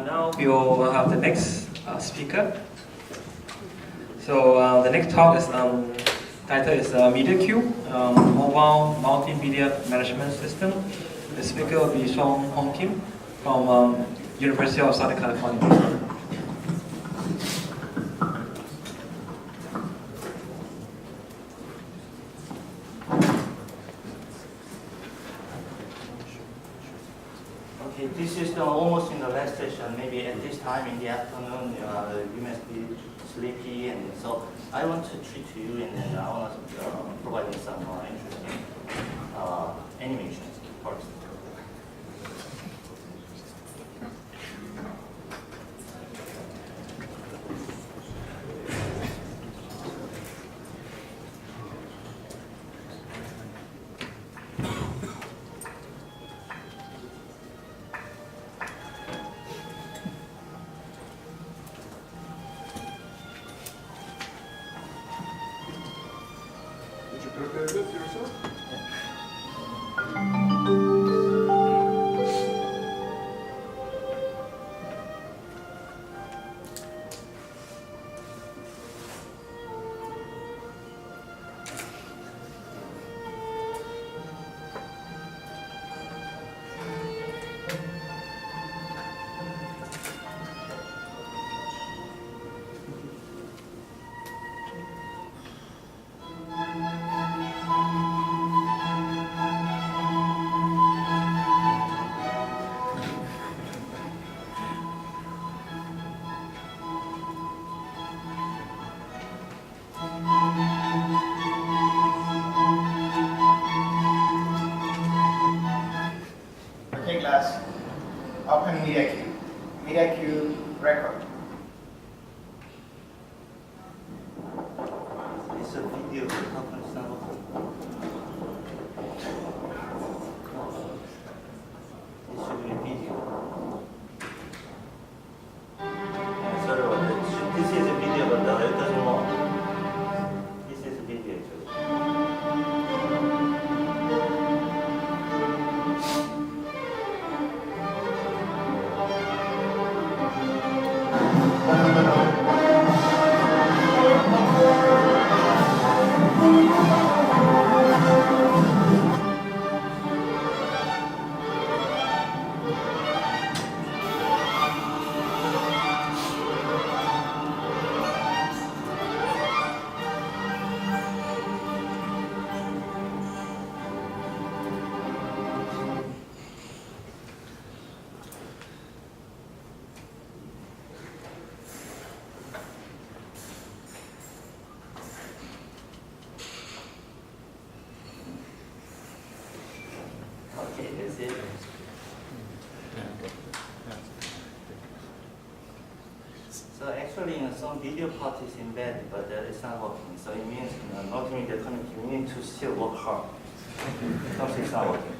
Now we will have the next speaker. So the next talk is title is MediaQ, Mobile Multimedia Management System. The speaker will be Seon Kim from University of Southern California. Okay, this is almost in the last session. Maybe at this time in the afternoon, you must be sleepy, and so I want to treat you, and then I want to provide you some interesting animations first. Prepare this yourself? Okay, class. Open MediaQ. MediaQ record. It's a video. How can I start? This should be a video. Sorry about that. This is a video, but it doesn't work. This is a video too. Okay, that's it. So actually, some video part is embedded, but it's not working. So it means multimedia community, we need to still work hard. Something's not working.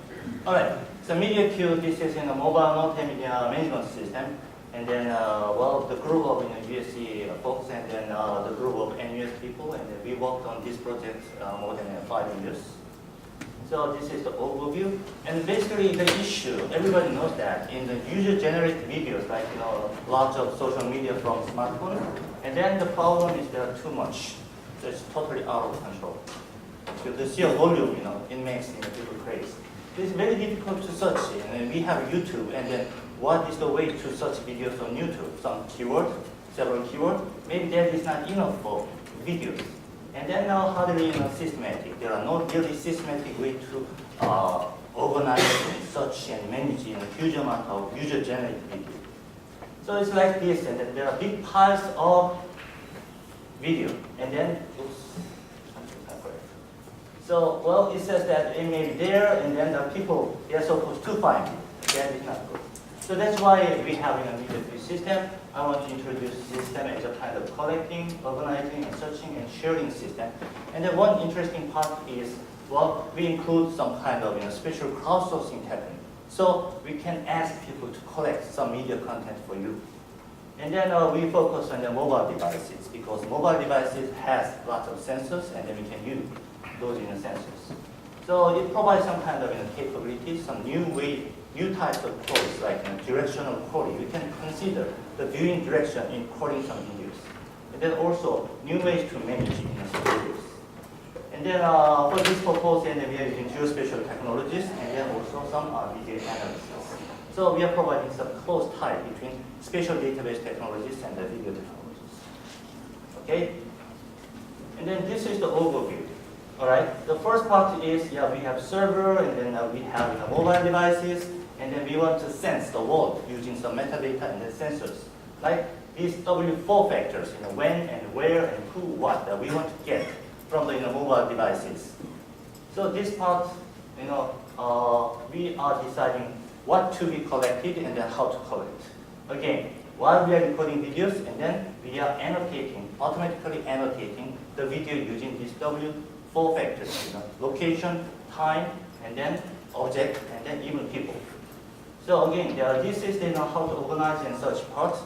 All right. So MediaQ, this is in a mobile multimedia management system, and then well, the group of USC folks, and then the group of NUS people, and then we worked on this project more than 5 years. So this is the overview, and basically the issue, everybody knows that in the user-generated videos, like lots of social media from smartphones, and then the problem is there are too much, so it's totally out of control. So the sheer volume, it makes people crazy. It's very difficult to search, and we have YouTube, and then what is the way to search videos on YouTube? Some keywords, several keywords. Maybe that is not enough for videos. And then hardly systematic. There are no really systematic way to organize and search and manage a huge amount of user-generated video. So it's like this, and then there are big piles of video, and then oops, so well, it says that it may be there, and then the people they are supposed to find it. That is not good. So that's why we have a MediaQ system. I want to introduce the system as a kind of collecting, organizing, and searching and sharing system. And then one interesting part is, well, we include some kind of special crowdsourcing technique. So we can ask people to collect some media content for you. And then we focus on the mobile devices, because mobile devices has lots of sensors, and then we can use those sensors. So it provides some kind of capabilities, some new way new types of queries like directional query. We can consider the viewing direction in querying some videos. And then also new ways to manage some videos. And then for this purpose, and we are using geospatial technologies and then also some video analysis. So we are providing some close tie between spatial database technologies and the video technologies. Okay? And then this is the overview. All right. The first part is we have server, and then we have mobile devices, and then we want to sense the world using some metadata and then sensors. Like these W4 factors, when and where and who, what that we want to get from the mobile devices. So this part, we are deciding what to be collected and then how to collect. Again, while we are recording videos, and then we are automatically annotating the video using these W4 factors, location, time, and then object, and then even people. So again, this is how to organize and search part.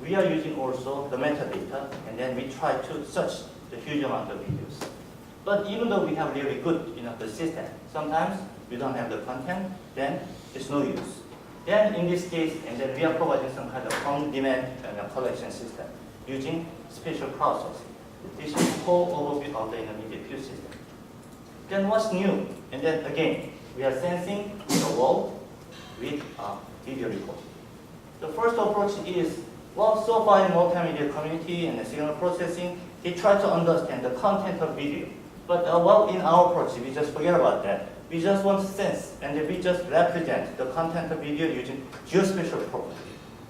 We are using also the metadata, and then we try to search the huge amount of videos. But even though we have really good the system, sometimes we don't have the content, then it's no use. Then in this case, and then we are providing some kind of on-demand collection system using spatial processing. This is the whole overview of the media queue system. Then what's new? And then again, we are sensing the world with video recording. The first approach is, well, so far in multimedia community and the signal processing, they try to understand the content of video. But well, in our approach, we just forget about that. We just want to sense, and then we just represent the content of video using geospatial property.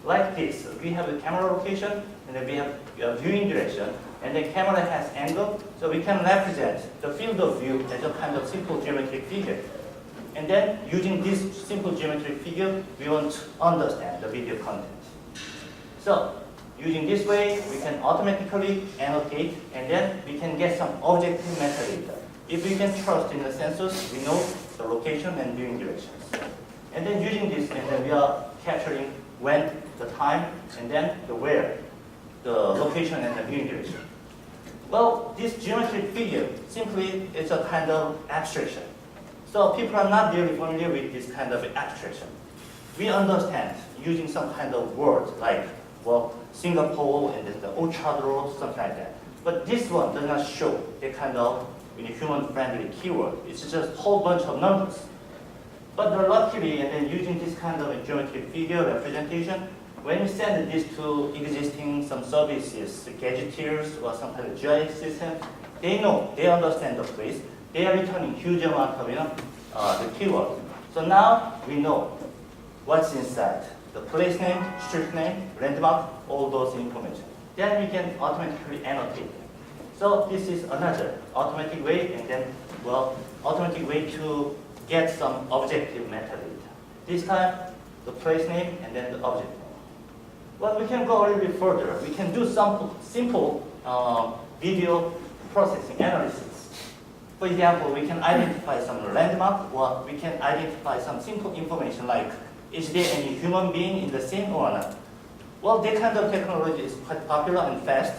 Like this, we have the camera location, and then we have viewing direction, and the camera has angle, so we can represent the field of view as a kind of simple geometric figure. And then, using this simple geometric figure, we want to understand the video content. So, using this way, we can automatically annotate, and then we can get some objective metadata. If we can trust in the sensors, we know the location and viewing directions. And then using this, and then we are capturing when, the time, and then the where, the location and the viewing direction. Well, this geometric figure simply is a kind of abstraction. So people are not really familiar with this kind of abstraction. We understand using some kind of words like, well, Singapore and then the Orchard Road, something like that. But this one does not show the kind of human-friendly keyword. It's just a whole bunch of numbers. But luckily, and then using this kind of a geometric figure representation, when we send this to existing some services, gadgeteers or some kind of GIS system, they know, they understand the place. They are returning huge amount of the keyword. So now we know what's inside. The place name, street name, landmark, all those information. Then we can automatically annotate them. So this is another automatic way, and then, well, automatic way to get some objective metadata. This time, the place name and then the object name. Well, we can go a little bit further. We can do some simple video processing analysis. For example, we can identify some landmark, or we can identify some simple information like, is there any human being in the scene or not? Well, that kind of technology is quite popular and fast,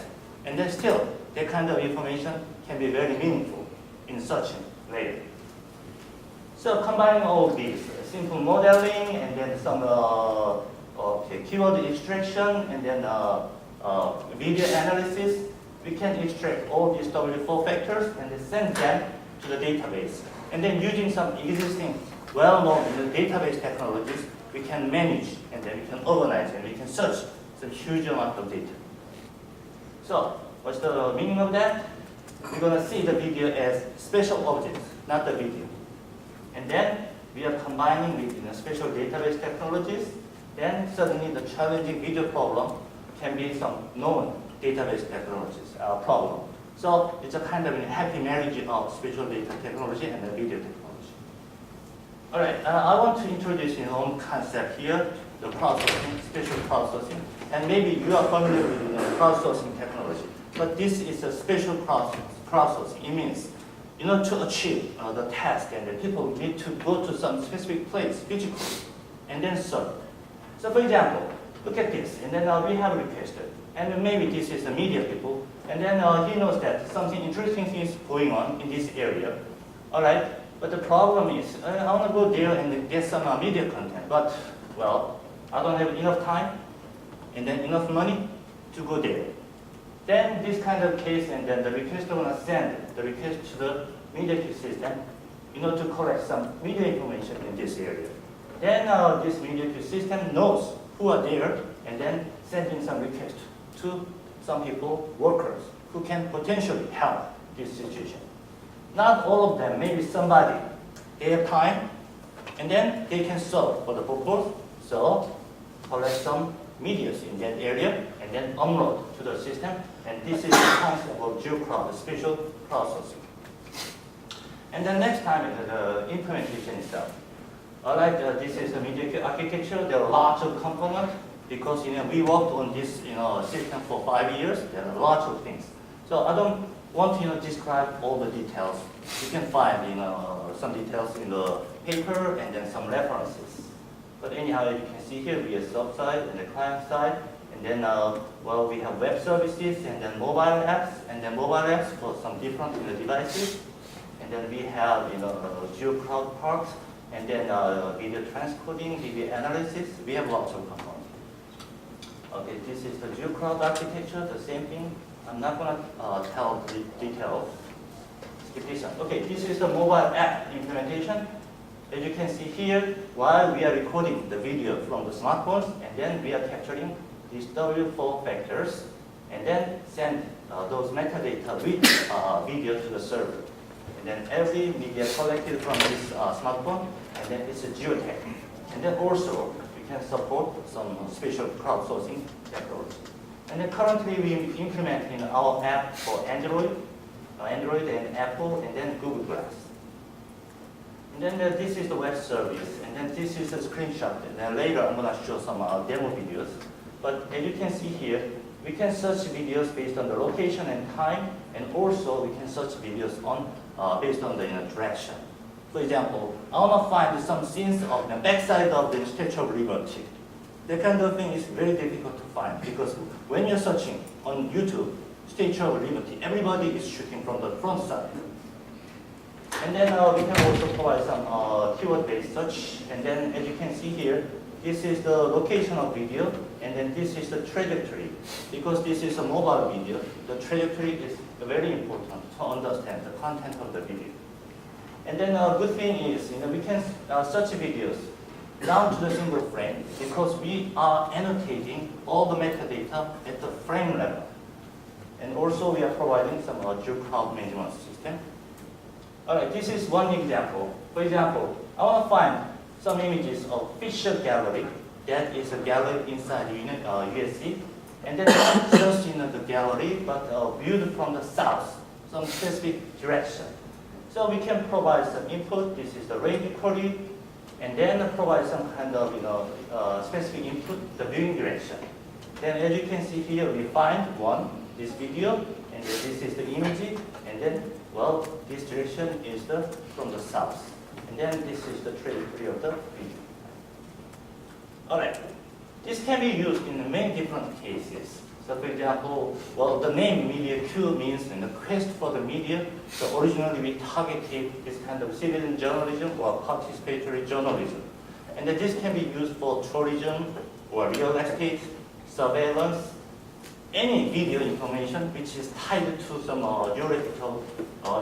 and then still, that kind of information can be very meaningful in searching later. So combining all of these, simple modeling, and then some keyword extraction, and then video analysis, we can extract all these W4 factors and then send them to the database. And then using some existing well-known database technologies, we can manage, and then we can organize, and we can search some huge amount of data. So, what's the meaning of that? We're going to see the video as special objects, not the video. And then we are combining with special database technologies. Then suddenly the challenging video problem can be some known database technologies problem. So it's a kind of a happy marriage of spatial data technology and the video technology. All right, I want to introduce your own concept here, the processing, spatial processing. And maybe you are familiar with crowdsourcing technology. But this is a spatial processing. It means, to achieve the task, and then people need to go to some specific place physically and then serve. So for example, look at this, and then we have requested, and then maybe this is the media people, and then he knows that something interesting is going on in this area. All right, But the problem is, I want to go there and get some media content, but, well, I don't have enough time and then enough money to go there. Then this kind of case, and then the requester will send the request to the media queue system, to collect some media information in this area. Then this media queue system knows who are there, and then sending some request to some people, workers, who can potentially help this situation. Not all of them, maybe somebody, they have time, and then they can solve for the purpose, so collect some medias in that area, and then upload to the system, and this is the concept of geocrowd, spatial processing. And then next time is the implementation itself. This is the media queue architecture. There are lots of components because we worked on this system for 5 years. There are lots of things. So I don't want to describe all the details. You can find some details in the paper and then some references. But anyhow, you can see here we have server side and the client side, and then well, we have web services and then mobile apps, and then mobile apps for some different devices. And then we have geocrowd parts, and then video transcoding, video analysis. We have lots of components. Okay, this is the geocrowd architecture, the same thing. I'm not going to tell the details. Skip this one. Okay, this is the mobile app implementation. As you can see here, while we are recording the video from the smartphones, and then we are capturing these W4 factors, and then send those metadata with video to the server. And then every media collected from this smartphone, and then it's a geotag. And then also, we can support some spatial crowdsourcing approach. And then currently, we implement in our app for Android and Apple, and then Google Glass. And then this is the web service, and then this is a screenshot. And then later, I'm going to show some demo videos. But as you can see here, we can search videos based on the location and time, and also we can search videos on based on the direction. For example, I want to find some scenes of the backside of the Statue of Liberty. That kind of thing is very difficult to find because when you're searching on YouTube, Statue of Liberty, everybody is shooting from the front side. And then we can also provide some keyword-based search. And then as you can see here, this is the location of video, and then this is the trajectory. Because this is a mobile video, the trajectory is very important to understand the content of the video. And then a good thing is, we can search videos down to the single frame because we are annotating all the metadata at the frame level. And also we are providing some geocrowd management system. All right, this is one example. For example, I want to find some images of Fisher Gallery. That is a gallery inside USC. And then not just in the gallery, but viewed from the south, some specific direction. So we can provide some input. This is the radio query, and then provide some kind of specific input, the viewing direction. Then as you can see here, we find this video, and this is the image, and then, well, this direction is from the south. And then this is the trajectory of the video. All right. This can be used in many different cases. So for example, well, the name media queue means in the quest for the media. So originally we targeted this kind of citizen journalism or participatory journalism. And then this can be used for tourism or real estate, surveillance, any video information which is tied to some geographical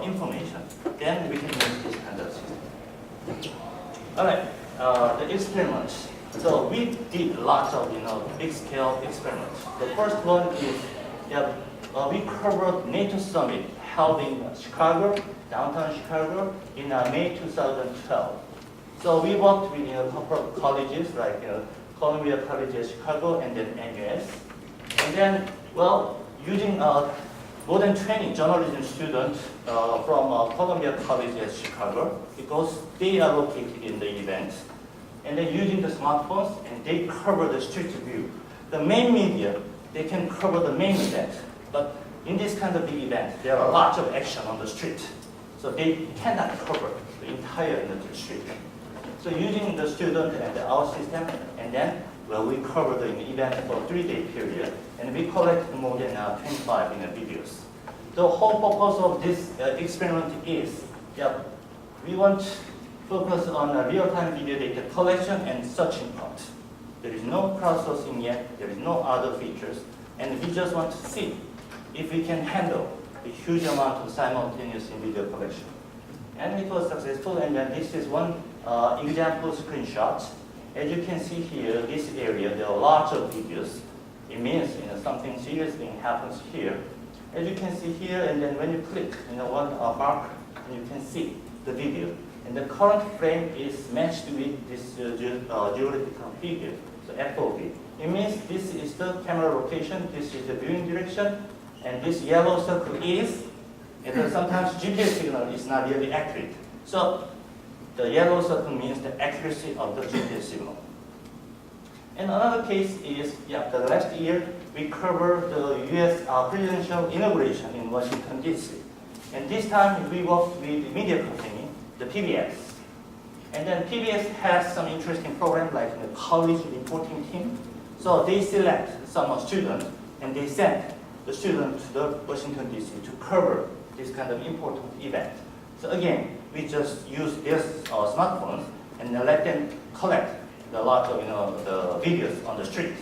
information. Then we can use this kind of system. All right, the experiments. So we did lots of big-scale experiments. The first one is we covered NATO summit held in Chicago, downtown Chicago, in May 2012. So we worked with a couple of colleges like Columbia College at Chicago and then NUS. And then, well, using more than 20 journalism students from Columbia College at Chicago because they are located in the event. And then using the smartphones, and they cover the street view. The main media, they can cover the main event, but in this kind of big event, there are lots of action on the street. So they cannot cover the entire street. So using the student and our system, and then, well, we cover the event for a 3-day period, and we collect more than 25 videos. The whole purpose of this experiment is, we want to focus on a real-time video data collection and searching part. There is no crowdsourcing yet, there is no other features, and we just want to see if we can handle a huge amount of simultaneous video collection. And it was successful, and then this is one example screenshot. As you can see here, this area, there are lots of videos. It means something serious thing happens here. As you can see here, and then when you click one marker, you can see the video. And the current frame is matched with this geographical figure, so FOV. It means this is the camera location, this is the viewing direction, and this yellow circle is, and sometimes GPS signal is not really accurate. So the yellow circle means the accuracy of the GPS signal. And another case is, the last year we covered the US presidential inauguration in Washington, D.C. And this time we worked with the media company, the PBS. And then PBS has some interesting program like the college reporting team. So they select some students and they send the student to the Washington, D.C. to cover this kind of important event. So again, we just use their smartphones and let them collect a lot of the videos on the street.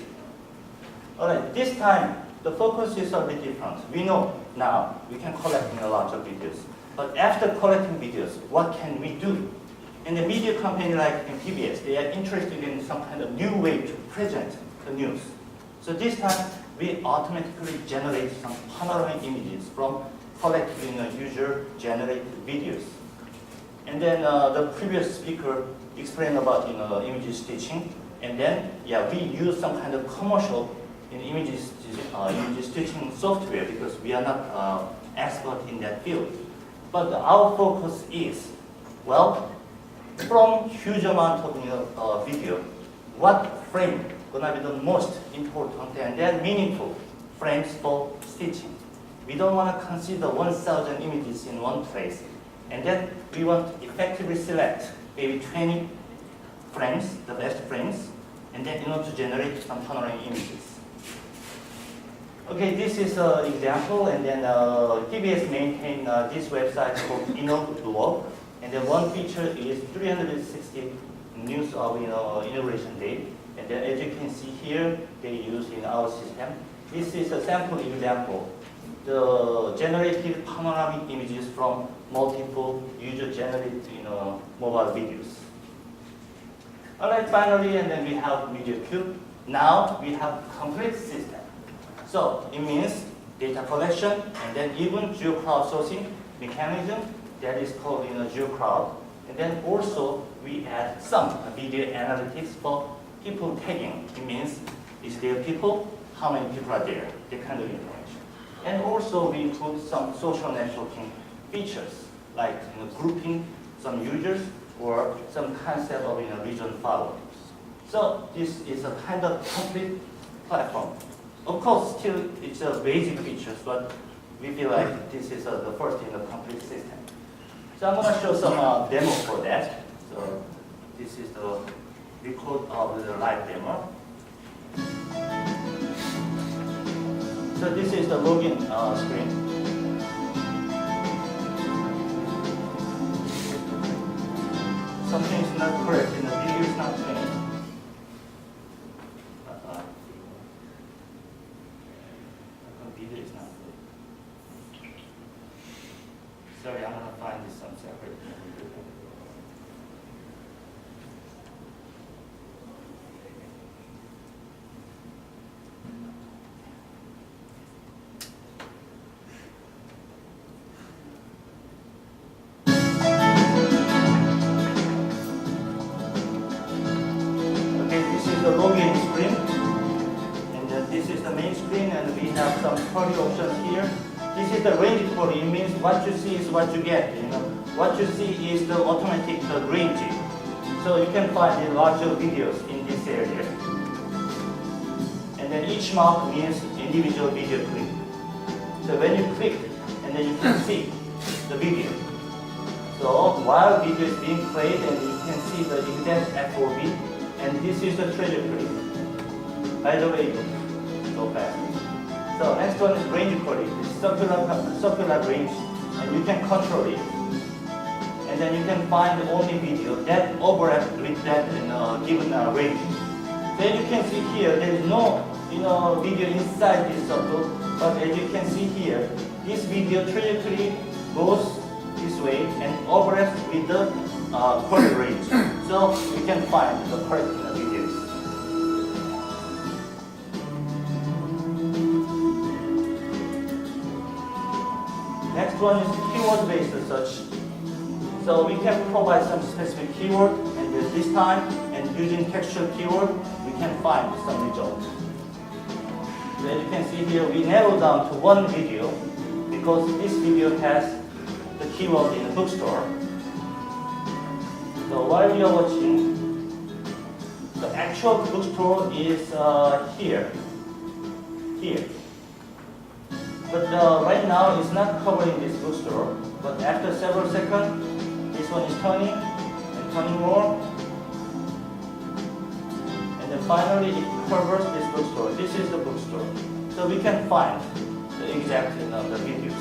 All right, this time the focus is a bit different. We know now we can collect a lot of videos, but after collecting videos, what can we do? And the media company like PBS, they are interested in some kind of new way to present the news. So this time we automatically generate some panoramic images from collecting user-generated videos. And then the previous speaker explained about image stitching, and then we use some kind of commercial image stitching software because we are not expert in that field. But our focus is, well, from huge amount of video, what frame gonna be the most important and then meaningful frames for stitching? We don't want to consider 1,000 images in one place, and then we want to effectively select maybe 20 frames, the best frames, and then to generate some panoramic images. Okay, this is an example, and then PBS maintain this website called InnoBlog, and then one feature is 360 news of inauguration day, and then as you can see here, they use in our system. This is a sample example. The generated panoramic images from multiple user-generated mobile videos. All right, finally, and then we have Media Cube. Now we have complete system. So it means data collection and then even geo-crowdsourcing mechanism that is called geo-crowd. And then also we add some video analytics for people tagging. It means is there people, how many people are there, that kind of information. And also we include some social networking features like grouping some users or some concept of region followers. So this is a kind of complete platform. Of course, still it's a basic features, but we feel like this is the first in the complete system. So I'm going to show some demo for that. So this is the record of the live demo. So this is the login screen. Something is not correct and the video is not playing. Video is not playing. Sorry, I'm going to find this some separate. The login screen, and this is the main screen, and we have some query options here. This is the range query. It means what you see is what you get. What you see is the automatic range. So you can find the larger videos in this area. And then each mark means individual video clip. So when you click, and then you can see the video. So while video is being played, and you can see the exact FOV. And this is the trajectory. By the way, so fast. So next one is range query. It's circular range, and you can control it. And then you can find only video that overlaps with that given range. So as you can see here, there is no video inside this circle, but as you can see here, this video trajectory goes this way and overlaps with the correct range. So we can find the correct videos. Next one is keyword-based search. So we can provide some specific keyword, and this time, and using textual keyword, we can find some result. So as you can see here, we narrow down to one video because this video has the keyword in the bookstore. So while you are watching, the actual bookstore is here. But right now it's not covering this bookstore. But after several seconds, this one is turning and turning more. And then finally it covers this bookstore. This is the bookstore. So we can find the exact the videos.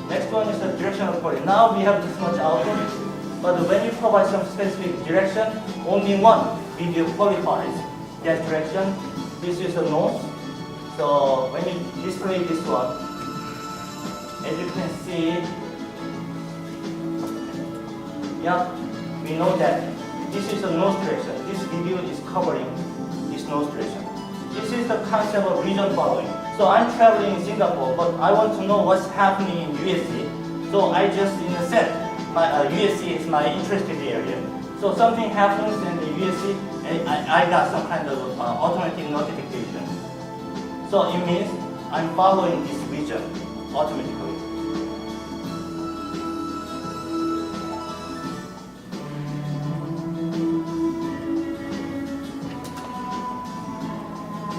Next one is the directional coding. Now we have this much output, but when you provide some specific direction, only one video qualifies that direction. This is the nose. So when you display this one, as you can see, we know that this is the nose direction. This video is covering this nose direction. This is the concept of region following. So I'm traveling in Singapore, but I want to know what's happening in USC. So I just said my USC is my interested area. So something happens in the USC, and I got some kind of automatic notification. So it means I'm following this region automatically.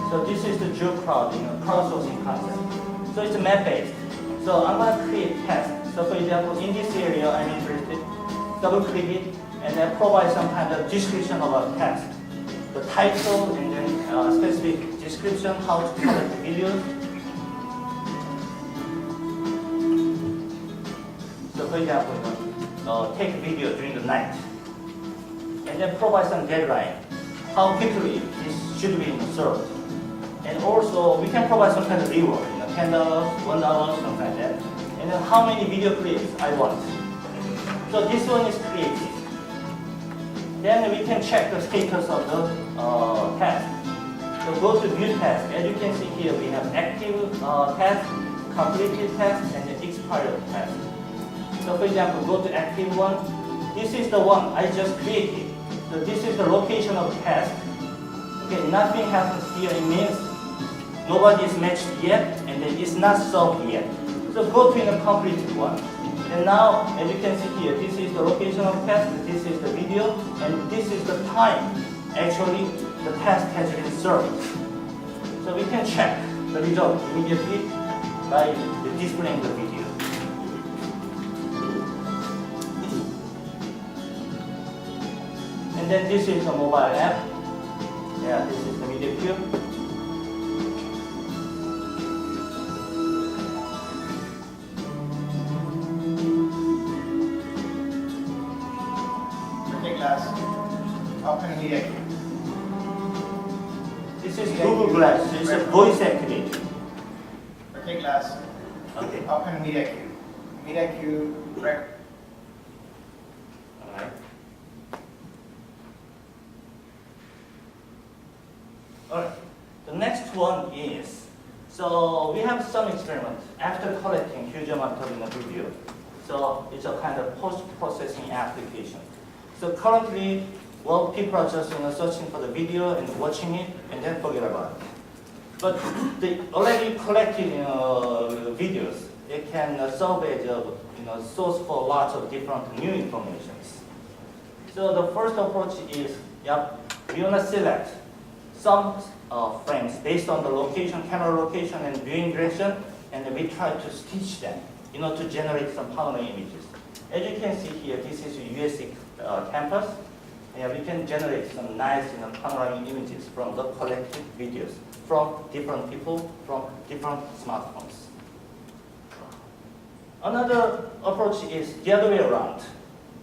So this is the geocrowding, crowdsourcing concept. So it's map-based. So I'm going to create tests. So for example, in this area I'm interested, double-click it, and then provide some kind of description of a test. The title and then specific description, how to collect the videos. So for example, take a video during the night, and then provide some deadline, how quickly this should be served. And also, we can provide some kind of reward, $10, $1, something like that. And then how many video clips I want. So this one is created. Then we can check the status of the task. So go to view task. As you can see here, we have active task, completed task, and the expired task. So for example, go to active one. This is the one I just created. So this is the location of the task. Okay, nothing happens here. It means nobody is matched yet, and then it's not solved yet. So go to the completed one. And now, as you can see here, this is the location of the task, this is the video, and this is the time. Actually, the task has been served. So we can check the result immediately by displaying the video. And then this is the mobile app. Yeah, this is the media queue. Open media queue. This is Google Glass. It's a voice activated. Okay, class. Okay. Open media queue. Media queue record. All right. All right. The next one is, so we have some experiments after collecting huge amount of video. So it's a kind of post-processing application. So currently, well, people are just searching for the video and watching it and then forget about it. But they already collected videos. They can serve as a source for lots of different new informations. So the first approach is, we want to select some frames based on the location, camera location, and viewing direction, and we try to stitch them, to generate some panoramic images. As you can see here, this is a USC campus. We can generate some nice panoramic images from the collected videos from different people, from different smartphones. Another approach is the other way around.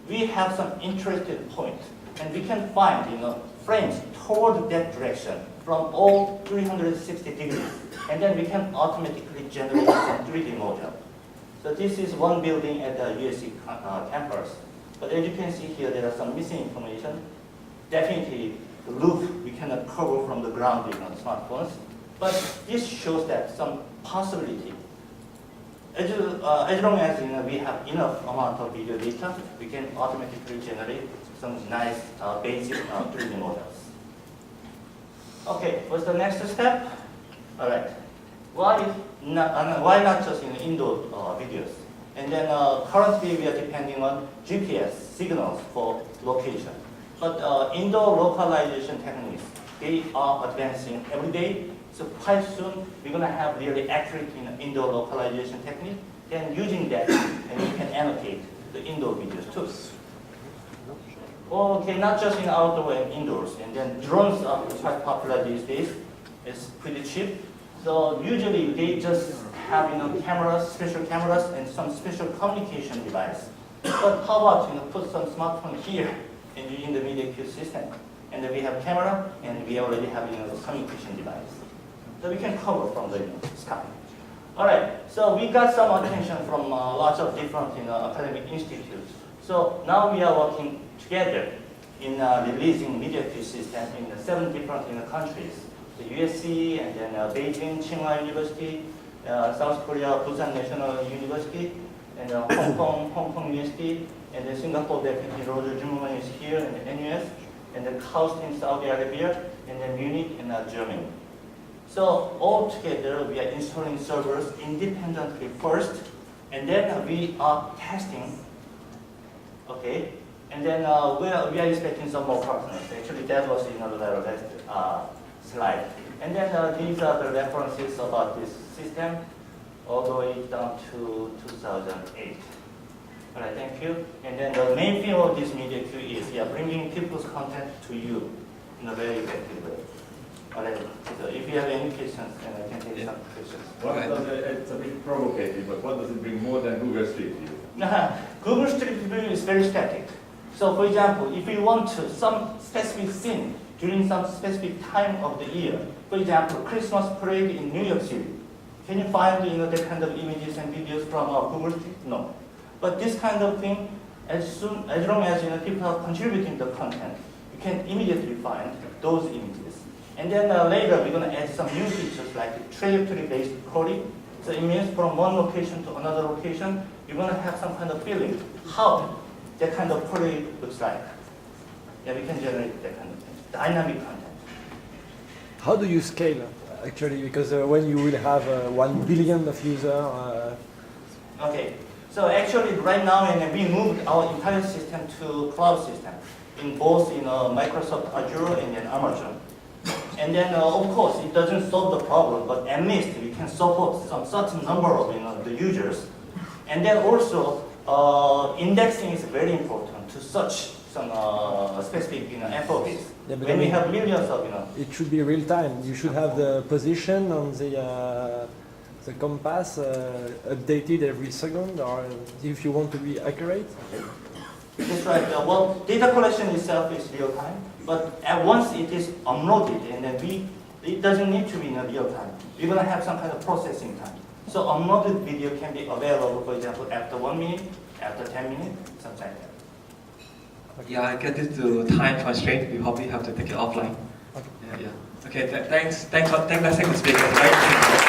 We have some interested point, and we can find frames toward that direction from all 360 degrees, and then we can automatically generate some 3D model. So this is one building at the USC campus. But as you can see here, there are some missing information. Definitely, the roof we cannot cover from the ground with smartphones. But this shows that some possibility. As long as we have enough amount of video data, we can automatically generate some nice basic 3D models. Okay, what's the next step? All right. Why not just indoor videos? And then currently we are depending on GPS signals for location. But indoor localization techniques, they are advancing every day. So quite soon we're going to have really accurate indoor localization technique. Then using that, and you can annotate the indoor videos too. Okay, not just in outdoor and indoors. And then drones are quite popular these days. It's pretty cheap. So usually they just have cameras, special cameras, and some special communication device. But how about put some smartphone here and using the media queue system, and then we have camera, and we already have the communication device. So we can cover from the sky. All right. So we got some attention from lots of different academic institutes. So now we are working together in releasing media queue system in 7 different countries. The USC, and then Beijing, Tsinghua University, South Korea, Busan National University, and Hong Kong University, and then Singapore, definitely Roger Zimmermann is here, and the NUS, and then KAUST in Saudi Arabia, and then Munich in Germany. So all together, we are installing servers independently first, and then we are testing, okay? And then we are expecting some more partners. Actually, that was in the last slide. And then these are the references about this system, all the way down to 2008. All right, thank you. And then the main theme of this media queue is bringing people's content to you in a very effective way. All right, so if you have any questions, then I can take some questions. It's a bit provocative, but what does it bring more than Google Street View? Google Street View is very static. So for example, if you want to some specific scene during some specific time of the year, for example, Christmas parade in New York City, can you find that kind of images and videos from Google Street? No. But this kind of thing, as long as people are contributing the content, you can immediately find those images. And then later we're going to add some new features like trajectory-based query. So it means from one location to another location, you're going to have some kind of feeling how that kind of query looks like. Yeah, we can generate that kind of thing, dynamic content. How do you scale actually? Because when you will have 1 billion of users. Okay, so actually right now, and we moved our entire system to cloud system in both Microsoft Azure and then Amazon. And then, of course, it doesn't solve the problem, but at least we can support some certain number of the users. And then also, indexing is very important to search some specific FOBs. Yeah, when we have millions of it should be real time. You should have the position on the compass updated every second, or if you want to be accurate. That's right. Well, data collection itself is real time, but once it is uploaded, and then it doesn't need to be in real time. We're going to have some kind of processing time. So uploaded video can be available, for example, after 1 minute, after 10 minutes, something like that. Yeah, I get this to time constraint. We probably have to take it offline. Okay. Yeah. Okay. Thanks for the second speaker. Right?